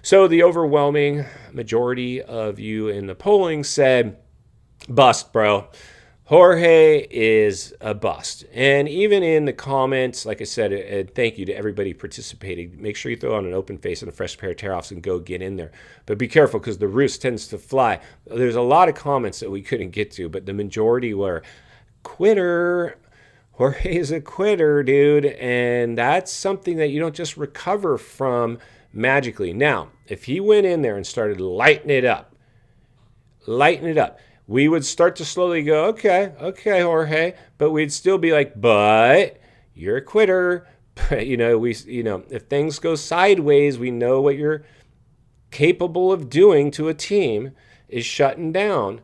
So the overwhelming majority of you in the polling said, bust, bro. Jorge is a bust. And even in the comments, like I said, thank you to everybody participating. Make sure you throw on an open face and a fresh pair of tear-offs and go get in there. But be careful because the roost tends to fly. There's a lot of comments that we couldn't get to, but the majority were quitter. Jorge is a quitter, dude. And that's something that you don't just recover from magically. Now, if he went in there and started lighten it up, we would start to slowly go, okay, Jorge, but we'd still be like, but you're a quitter. If things go sideways, we know what you're capable of doing to a team is shutting down.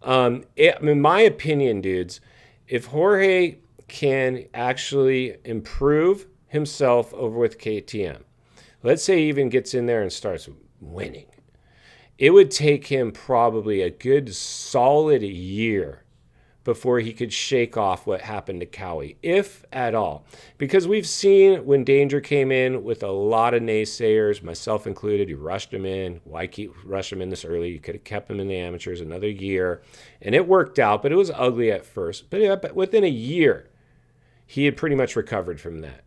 In my opinion, dudes, if Jorge can actually improve himself over with KTM, let's say he even gets in there and starts winning, it would take him probably a good solid year before he could shake off what happened to Cowie, if at all. Because we've seen when Danger came in with a lot of naysayers, myself included, you rushed him in. Why rush him in this early? You could have kept him in the amateurs another year. And it worked out, but it was ugly at first. But within a year, he had pretty much recovered from that.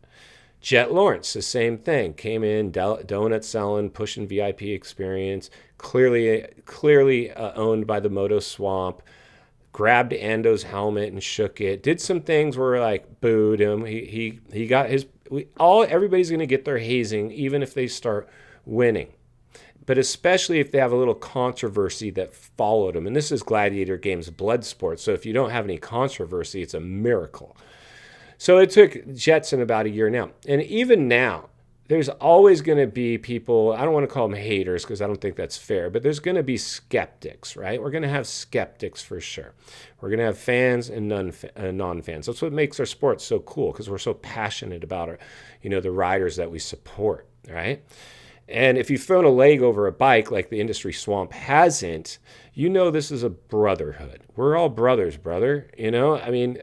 Jet Lawrence, the same thing. Came in, donut selling, pushing VIP experience, clearly owned by the Moto Swamp. Grabbed Ando's helmet and shook it. Did some things where like booed him. He got his. Everybody's going to get their hazing even if they start winning, but especially if they have a little controversy that followed them. And this is Gladiator Games blood sport, so if you don't have any controversy, it's a miracle. So it took Jetson about a year now. And even now, there's always going to be people, I don't want to call them haters because I don't think that's fair, but there's going to be skeptics, right? We're going to have skeptics for sure. We're going to have fans and non-fans. That's what makes our sport so cool because we're so passionate about the riders that we support, right? And if you've thrown a leg over a bike like the industry swamp hasn't, this is a brotherhood. We're all brothers, brother. I mean,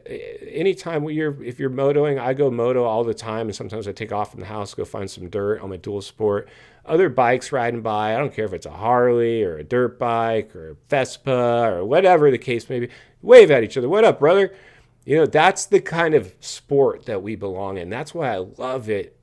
anytime if you're motoing, I go moto all the time, and sometimes I take off from the house, go find some dirt on my dual sport. Other bikes riding by, I don't care if it's a Harley or a dirt bike or a Vespa or whatever the case may be, wave at each other. What up, brother? That's the kind of sport that we belong in. That's why I love it